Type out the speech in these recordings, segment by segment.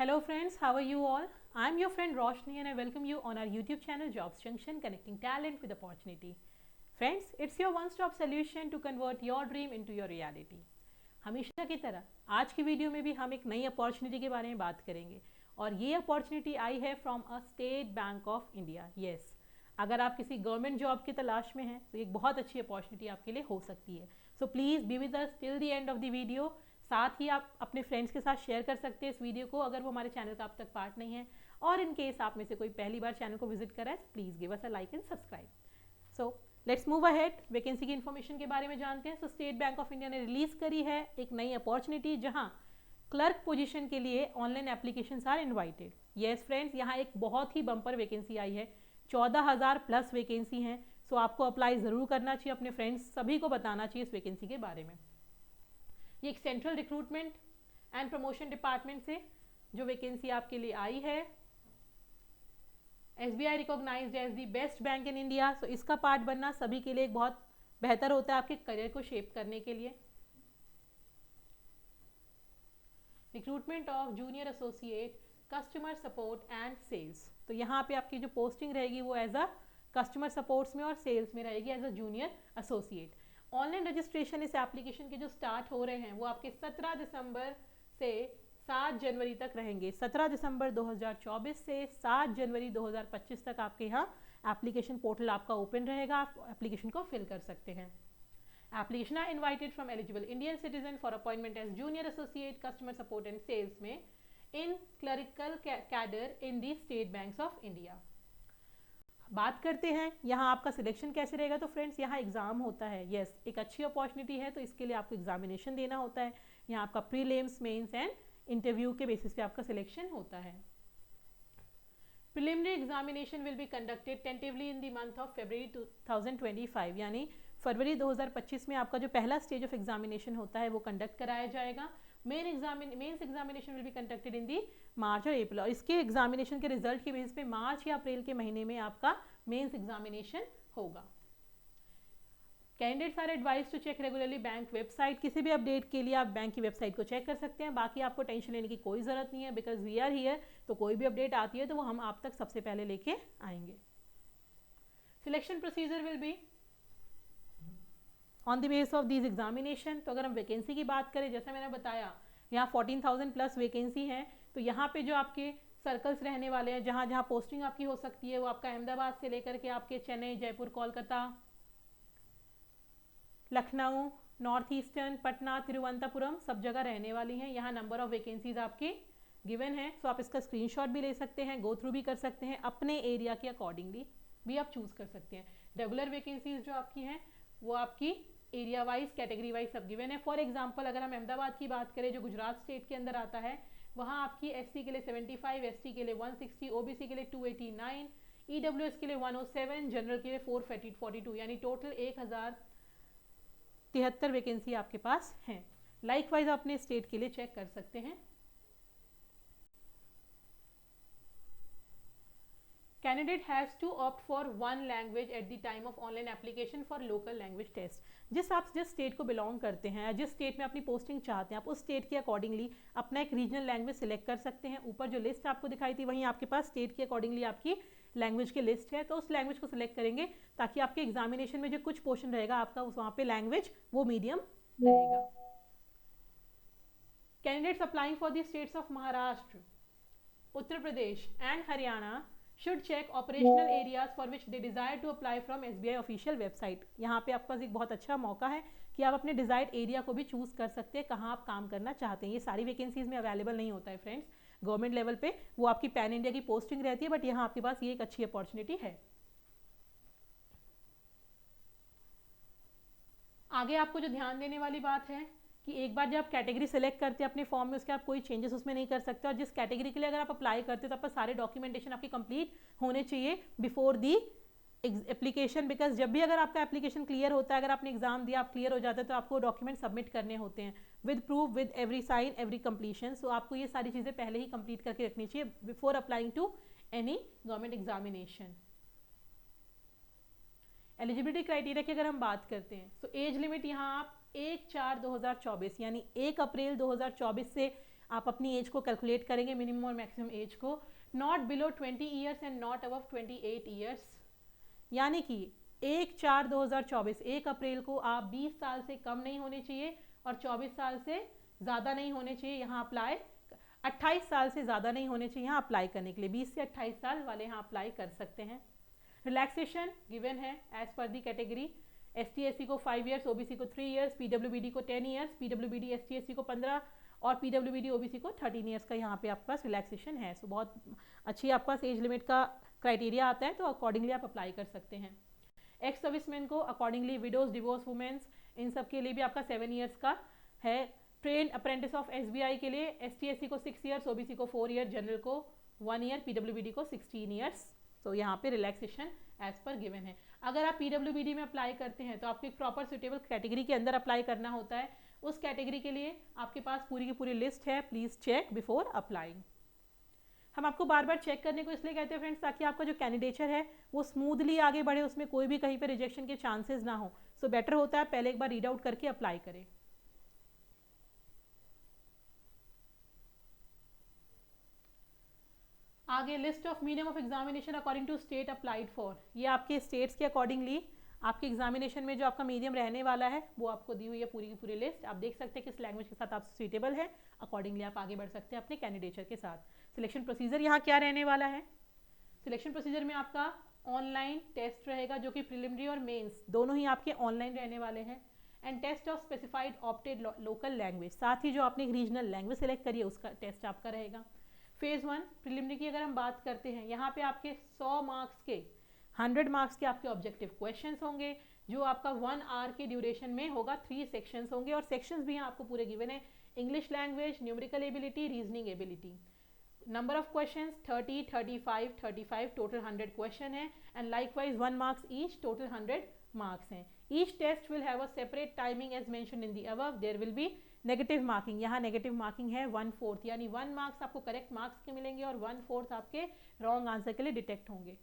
Hello friends, how are you all? I'm your friend Roshni and I welcome you on our YouTube channel Jobs Junction, connecting talent with opportunity. Friends, it's your one-stop solution to convert your dream into your reality. हमेशा की तरह आज की video में भी हम एक नई अपॉर्चुनिटी के बारे में बात करेंगे और ये अपॉर्चुनिटी आई है from a state bank of India. Yes, अगर आप किसी गवर्नमेंट जॉब की तलाश में हैं तो एक बहुत अच्छी अपॉर्चुनिटी आपके लिए हो सकती है। So please be with us till the end of the video. साथ ही आप अपने फ्रेंड्स के साथ शेयर कर सकते हैं इस वीडियो को अगर वो हमारे चैनल का अब तक पार्ट नहीं है, और इन केस आप में से कोई पहली बार चैनल को विजिट करा है तो please give us a like and subscribe. So let's move ahead, vacancy की इन्फॉर्मेशन के बारे में जानते हैं। सो स्टेट बैंक ऑफ इंडिया ने रिलीज करी है एक नई अपॉर्चुनिटी जहां क्लर्क पोजीशन के लिए online applications are invited. Yes friends, यहाँ एक बहुत ही बम्पर वैकेंसी आई है, 14,000 प्लस वैकेंसी हैं। सो आपको अप्लाई ज़रूर करना चाहिए, अपने फ्रेंड्स सभी को बताना चाहिए इस वैकेंसी के बारे में। ये एक central recruitment and promotion department से जो वैकेंसी आपके लिए आई है। SBI recognised as the best bank in India. So इसका पार्ट बनना सभी के लिए एक बहुत बेहतर होता है आपके करियर को शेप करने के लिए। Recruitment of junior associate customer support and sales. तो यहाँ पे आपकी जो पोस्टिंग रहेगी वो एज अ कस्टमर सपोर्ट्स में और सेल्स में रहेगी as a junior associate. Online registration इस एप्लीकेशन के जो स्टार्ट हो रहे हैं वो आपके 17 दिसंबर से 7 जनवरी तक रहेंगे। 17 दिसंबर 2024 से 7 जनवरी 2025 तक आपके यहाँ एप्लीकेशन पोर्टल आपका ओपन रहेगा, आप एप्लीकेशन को फिल कर सकते हैं। Application are invited from eligible Indian citizen for appointment as junior associate customer support and sales में in clerical cadre in the State Banks of India. बात करते हैं यहाँ आपका सिलेक्शन कैसे रहेगा। तो फ्रेंड्स, यहाँ एग्जाम होता है। यस, एक अच्छी अपॉर्चुनिटी है तो इसके लिए आपको एग्जामिनेशन देना होता है। यहाँ आपका प्रीलिम्स, मेंस एंड इंटरव्यू के बेसिस पे आपका सिलेक्शन होता है। Preliminary examination will be conducted tentatively in the month of February 2025, यानी फरवरी 2025 में आपका जो पहला स्टेज ऑफ एग्जामिनेशन होता है वो कंडक्ट कराया जाएगा। Mains examination will be conducted in the March और अप्रैल, और इसके एग्जामिनेशन के रिजल्ट के बेसिस पे मार्च या अप्रैल के महीने में आपका मेंस एग्जामिनेशन होगा। Candidates are advise to check regularly bank website. किसी भी अपडेट के लिए आप बैंक की वेबसाइट को चेक कर सकते हैं। बाकी आपको टेंशन लेने की कोई ज़रूरत नहीं है, बिकॉज वी आर हियर। तो कोई भी अपडेट आती है तो वो हम आप तक सबसे पहले लेके आएंगे। Selection procedure will be on the base of this examination. तो अगर हम वैकेंसी की बात करें, जैसे मैंने बताया यहाँ 14,000 प्लस वैकेंसी है। तो यहाँ पे जो आपके सर्कल्स रहने वाले हैं, जहाँ जहाँ पोस्टिंग आपकी हो सकती है, वो आपका अहमदाबाद से लेकर के आपके चेन्नई, जयपुर, कोलकाता, लखनऊ, नॉर्थ ईस्टर्न, पटना, तिरुवनंतपुरम सब जगह रहने वाली हैं। यहाँ नंबर ऑफ वैकेंसीज आपके गिवन है। सो आप इसका स्क्रीनशॉट भी ले सकते हैं, गो थ्रू भी कर सकते हैं, अपने एरिया के अकॉर्डिंगली भी आप चूज कर सकते हैं। रेगुलर वैकेंसीज जो आपकी हैं वो आपकी एरिया वाइज, कैटेगरी वाइज सब गिवन है। फॉर एग्जाम्पल, अगर हम अहमदाबाद की बात करें जो गुजरात स्टेट के अंदर आता है, वहाँ आपकी SC के लिए 75, ST के लिए 160, OBC के लिए 289, EWS के लिए 107, जनरल के लिए 442, यानी टोटल 1073 वैकेंसी आपके पास हैं। लाइकवाइज आप अपने स्टेट के लिए चेक कर सकते हैं। Candidate has to opt for one language at the time of online application for local language test. जिस स्टेट को बिलोंग करते हैं या जिस स्टेट में अपनी पोस्टिंग चाहते हैं, आप उस स्टेट के अकॉर्डिंगली अपना एक रीजनल लैंग्वेज सिलेक्ट कर सकते हैं। ऊपर जो लिस्ट आपको दिखाई थी वहीं आपके पास स्टेट के अकॉर्डिंगली आपकी लैंग्वेज की लिस्ट है। तो उस लैंग्वेज को सिलेक्ट करेंगे ताकि आपके एग्जामिनेशन में जो कुछ पोर्शन रहेगा आपका उस वहाँ पे लैंग्वेज वो मीडियम रहेगा। Candidates applying for the states of Maharashtra, Uttar Pradesh and Haryana should check operational areas for which they desire to apply from SBI official website। यहाँ पे आपके पास एक बहुत अच्छा मौका है कि आप अपने डिजायर्ड एरिया को भी चूज कर सकते हैं, कहाँ आप काम करना चाहते हैं। ये सारी वैकेंसीज में अवेलेबल नहीं होता है फ्रेंड्स। गवर्नमेंट लेवल पे वो आपकी पैन इंडिया की पोस्टिंग रहती है, बट यहाँ आपके पास ये एक अच्छी अपॉर्चुनिटी है। आगे आपको जो ध्यान देने वाली बात है कि एक बार जब आप कैटेगरी सेलेक्ट करते हैं अपने फॉर्म में, उसके आप कोई चेंजेस उसमें नहीं कर सकते। और जिस कैटेगरी के लिए अगर आप अप्लाई करते हो तो आपका सारे डॉक्यूमेंटेशन आपकी कंप्लीट होने चाहिए बिफोर दी एप्लीकेशन। बिकॉज जब भी अगर आपका एप्लीकेशन क्लियर होता है, अगर आपने एग्जाम दिया, आप क्लियर हो जाते हैं, तो आपको डॉक्यूमेंट सबमिट करने होते हैं with proof, with every sign, every completion. So आपको ये सारी चीज़ें पहले ही कंप्लीट करके रखनी चाहिए before applying to any government examination. Eligibility criteria की अगर हम बात करते हैं तो एज लिमिट यहाँ आप 1/4/2024 यानी 1 अप्रैल 2024 से आप अपनी एज को कैलकुलेट करेंगे, मिनिमम और मैक्सिमम एज को, not below 20 years and not above 28 years, यानी कि 1/4/2024 1 अप्रैल को आप 20 साल से कम नहीं होने चाहिए और 24 साल से ज़्यादा नहीं होने चाहिए यहाँ अप्लाई, 28 साल से ज़्यादा नहीं होने चाहिए यहाँ अप्लाई करने के लिए, 20 से 28 साल वाले यहाँ अप्लाई कर सकते हैं। रिलैक्सेशन गिवन है एज पर दी कैटेगरी, ST/SC को 5 ईयर्स, OBC को 3 ईयर्स, PWBD को 10 ईयर्स, PWBD ST/SC को 15 और PWBD OBC को 13 ईयर्स का यहाँ पे आपके पास रिलैक्सेशन है। सो बहुत अच्छी आपके पास एज लिमिट का क्राइटेरिया आता है, तो अकॉर्डिंगली आप अप्लाई कर सकते हैं। एक्स सर्विसमैन को अकॉर्डिंगली, विडोज, डिवोर्स वुमेन्स, इन सब के लिए भी आपका 7 ईयर्स का है। ट्रेंड अप्रेंटिस ऑफ SBI के लिए ST/SC को 6 ईयर्स, OBC को 4 ईयर, जनरल को 1 ईयर, PWBD को 16 ईयर्स। तो यहाँ पे रिलैक्सेशन एज पर गिवन है। अगर आप PWBD में अप्लाई करते हैं तो आपको एक प्रॉपर सुटेबल कैटेगरी के अंदर अप्लाई करना होता है। उस कैटेगरी के लिए आपके पास पूरी की पूरी लिस्ट है, प्लीज़ चेक बिफोर अप्लाइंग। हम आपको बार बार चेक करने को इसलिए कहते हैं फ्रेंड्स, ताकि आपका जो कैंडिडेचर है वो स्मूथली आगे बढ़े, उसमें कोई भी कहीं पे रिजेक्शन के चांसेस ना हो। सो बेटर होता है पहले एक बार रीड आउट करके अप्लाई करें। आगे list of medium of examination according to state applied for, ये आपके स्टेट्स के अकॉर्डिंगली आपके एग्जामिनेशन में जो आपका मीडियम रहने वाला है वो आपको दी हुई है पूरी की पूरी लिस्ट। आप देख सकते हैं किस लैंग्वेज के साथ आप सूटेबल है, अकॉर्डिंगली आप आगे बढ़ सकते हैं अपने कैंडिडेचर के साथ। सिलेक्शन प्रोसीजर यहाँ क्या रहने वाला है, सिलेक्शन प्रोसीजर में आपका ऑनलाइन टेस्ट रहेगा जो कि प्रिलिमिनरी और मेंस दोनों ही आपके ऑनलाइन रहने वाले हैं, and test of specified opted local language, साथ ही जो आपने एक रीजनल लैंग्वेज सेलेक्ट करी है उसका टेस्ट आपका रहेगा। फेज़ 1 प्रिलिमिनरी की अगर हम बात करते हैं, यहाँ पे आपके 100 मार्क्स के 100 मार्क्स के आपके ऑब्जेक्टिव क्वेश्चंस होंगे, जो आपका 1 आवर के ड्यूरेशन में होगा। 3 सेक्शंस होंगे और सेक्शंस भी यहाँ आपको पूरे गिवन है, English language, numerical ability, reasoning ability. Number of questions 30, 35, 35, total 100 question है, and likewise 1 marks each, total 100 marks हैं। Each test will have a separate timing as mention in the above. There will be negative marking, यहाँ negative marking है 1/4, यानी 1 marks आपको correct marks के मिलेंगे और 1/4 आपके रॉन्ग आंसर के लिए डिटेक्ट होंगे।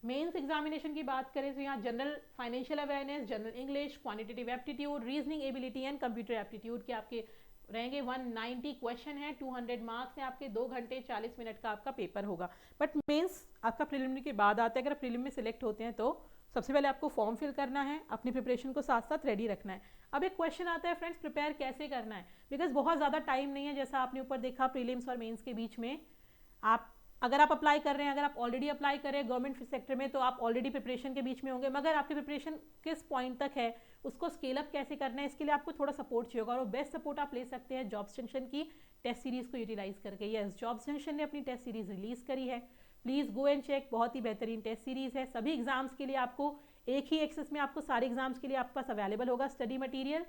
मेंस एग्जामिनेशन की बात करें तो यहाँ general financial awareness, general English, quantitative aptitude, reasoning ability and computer aptitude के आपके रहेंगे। 190 क्वेश्चन है, 200 मार्क्स हैं आपके, 2 घंटे 40 मिनट का आपका पेपर होगा। बट मेंस आपका प्रीलिमिनरी के बाद आता है। अगर प्रीलिम में सिलेक्ट होते हैं तो सबसे पहले आपको फॉर्म फिल करना है, अपनी प्रिपरेशन को साथ साथ रेडी रखना है। अब एक क्वेश्चन आता है फ्रेंड्स, प्रिपेयर कैसे करना है, बिकॉज बहुत ज़्यादा टाइम नहीं है। जैसा आपने ऊपर देखा प्रीलिम्स और मेंस के बीच में, आप अगर आप अप्लाई कर रहे हैं, अगर आप ऑलरेडी अप्लाई कर रहे हैं गवर्नमेंट सेक्टर में, तो आप ऑलरेडी प्रिपरेशन के बीच में होंगे। मगर आपकी प्रिपरेशन किस पॉइंट तक है, उसको स्केल अप कैसे करना है, इसके लिए आपको थोड़ा सपोर्ट चाहिए होगा, और वो बेस्ट सपोर्ट आप ले सकते हैं जॉब्स जंक्शन की टेस्ट सीरीज़ को यूटिलाइज करके। यस, जॉब्स जंक्शन ने अपनी टेस्ट सीरीज़ रिलीज़ करी है, प्लीज़ गो एंड चेक। बहुत ही बेहतरीन टेस्ट सीरीज़ है, सभी एग्जाम्स के लिए आपको एक ही एक्सेस में आपको सारे एग्जाम्स के लिए आपके पास अवेलेबल होगा स्टडी मटीरियल।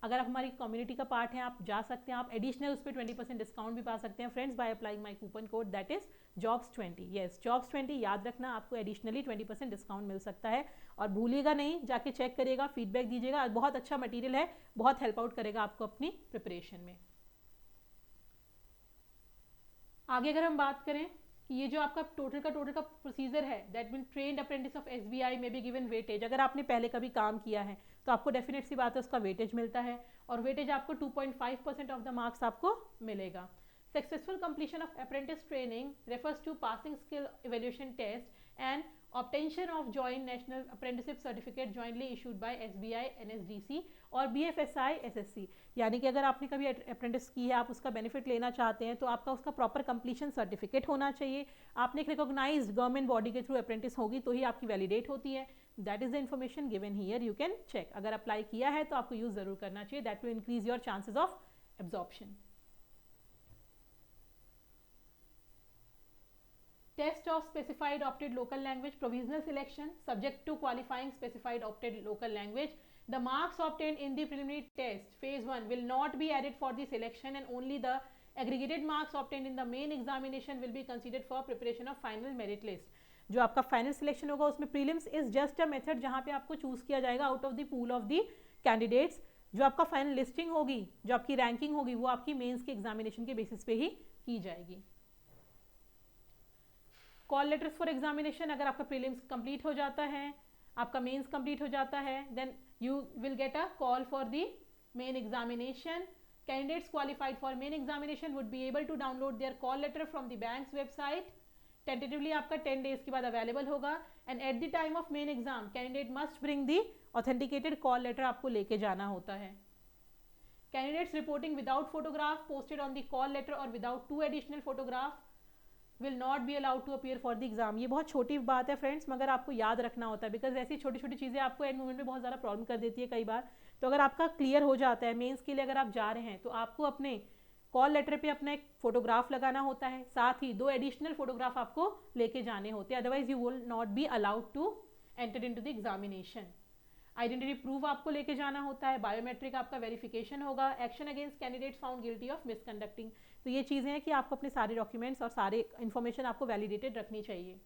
अगर आप हमारी कम्युनिटी का पार्ट हैं, आप जा सकते हैं, आप एडिशनल उस पर 20% डिस्काउंट भी पा सकते हैं friends by applying my coupon code that is jobs20। Yes, jobs20 याद रखना, आपको एडिशनली 20% डिस्काउंट मिल सकता है। और भूलिएगा नहीं, जाके चेक करिएगा, फीडबैक दीजिएगा, बहुत अच्छा मटीरियल है, बहुत हेल्प आउट करेगा आपको अपनी प्रिपरेशन में। आगे अगर हम बात करें कि ये जो आपका टोटल का प्रोसीजर है, that mean trend apprentice of SBI में भी गिवन वेटेज। अगर आपने पहले कभी काम किया है तो आपको डेफिनेट सी बात है उसका वेटेज मिलता है, और वेटेज आपको 2.5% ऑफ द मार्क्स आपको मिलेगा। Successful completion of apprentice training refers to passing skill evaluation test and obtention of joint national apprenticeship certificate jointly issued by SBI, NSDC और BFSI SSC। यानी कि अगर आपने कभी अप्रेंटिस की है, आप उसका बेनिफिट लेना चाहते हैं, तो आपका उसका प्रॉपर कंप्लीशन सर्टिफिकेट होना चाहिए। आपने एक रिकॉग्नाइज्ड गवर्नमेंट बॉडी के थ्रू अप्रेंटिस होगी तो ही आपकी वैलिडेट होती है। That is the information given here, you can check. अगर अप्लाई किया है तो आपको यूज जरूर करना चाहिए, that will increase your chances of absorption. Test of specified opted local language provisional selection subject to qualifying specified opted local language. The marks obtained in the preliminary test phase 1 will not be added for the selection, and only the aggregated marks obtained in the main examination will be considered for preparation of final merit list. जो आपका final selection होगा उसमें prelims is just a method जहाँ पे आपको choose किया जाएगा out of the pool of the candidates. जो आपका फाइनल लिस्टिंग होगी, जो आपकी रैंकिंग होगी, वो आपकी मेंस के एग्जामिनेशन के बेसिस पे ही की जाएगी। कॉल लेटर्स फॉर एग्जामिनेशन, अगर आपका प्रीलिम्स कंप्लीट हो जाता है, आपका मेंस कंप्लीट हो जाता है, then you will get a call for the main examination. Candidates qualified for main examination would be able to download their call letter from the bank's website. Tentatively आपका 10 days के बाद available होगा. And at the time of main exam, candidate must bring the authenticated call letter आपको लेके जाना होता है. Candidates reporting without photograph posted on the call letter or without 2 additional photograph will not be allowed to appear for the exam. ये बहुत छोटी बात है फ्रेंड्स, मगर आपको याद रखना होता है, बिकॉज ऐसी छोटी छोटी चीज़ें आपको एंड मोमेंट में बहुत ज़्यादा प्रॉब्लम कर देती है कई बार. तो अगर आपका क्लियर हो जाता है मेंस के लिए, अगर आप जा रहे हैं तो आपको अपने कॉल लेटर पे अपना एक फोटोग्राफ लगाना होता है, साथ ही 2 एडिशनल फोटोग्राफ आपको लेके जाने होते हैं, otherwise you will not be allowed to enter into the examination. Identity proof आपको लेके जाना होता है, बायोमेट्रिक आपका वेरिफिकेशन होगा, action against candidates found guilty of misconducting. तो ये चीज़ें हैं कि आपको अपने सारे डॉक्यूमेंट्स और सारे इन्फॉर्मेशन आपको वैलिडेटेड रखनी चाहिए.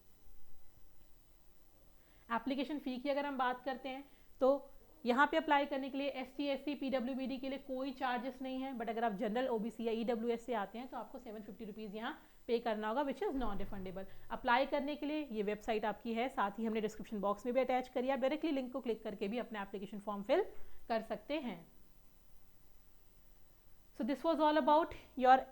एप्लीकेशन फ़ी की अगर हम बात करते हैं तो यहाँ पे अप्लाई करने के लिए ST SC PWBD के लिए कोई चार्जेस नहीं है, बट अगर आप जनरल OBC या EWS से आते हैं तो आपको 750 रुपीज़ यहाँ पे करना होगा, which is non refundable. Apply करने के लिए ये वेबसाइट आपकी है, साथ ही हमने डिस्क्रिप्शन बॉक्स में भी अटैच करी है, आप डायरेक्टली लिंक को क्लिक करके भी अपना एप्लीकेशन फॉर्म फिल कर सकते हैं. So this was all about your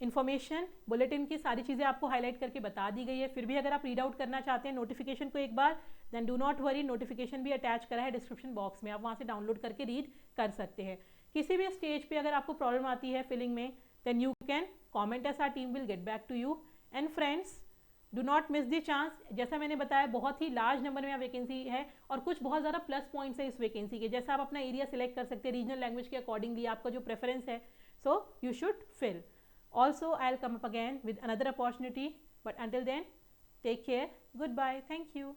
information. Bulletin की सारी चीज़ें आपको हाईलाइट करके बता दी गई है. फिर भी अगर आप रीड आउट करना चाहते हैं नोटिफिकेशन को एक बार, then do not worry, notification भी अटैच करा है डिस्क्रिप्शन बॉक्स में, आप वहाँ से डाउनलोड करके रीड कर सकते हैं. किसी भी स्टेज पे अगर आपको प्रॉब्लम आती है फिलिंग में, then you can comment us, our team will get back to you. And friends, do not miss the chance. जैसा मैंने बताया बहुत ही लार्ज नंबर में वैकेंसी है और कुछ बहुत ज़्यादा प्लस पॉइंट्स है इस वैकेंसी के. जैसा आप अपना एरिया सिलेक्ट कर सकते हैं रीजनल लैंग्वेज के अकॉर्डिंगली, आपका जो प्रेफरेंस है, so you should fill. Also, I'll come up again with another opportunity, but until then, take care. Goodbye. Thank you.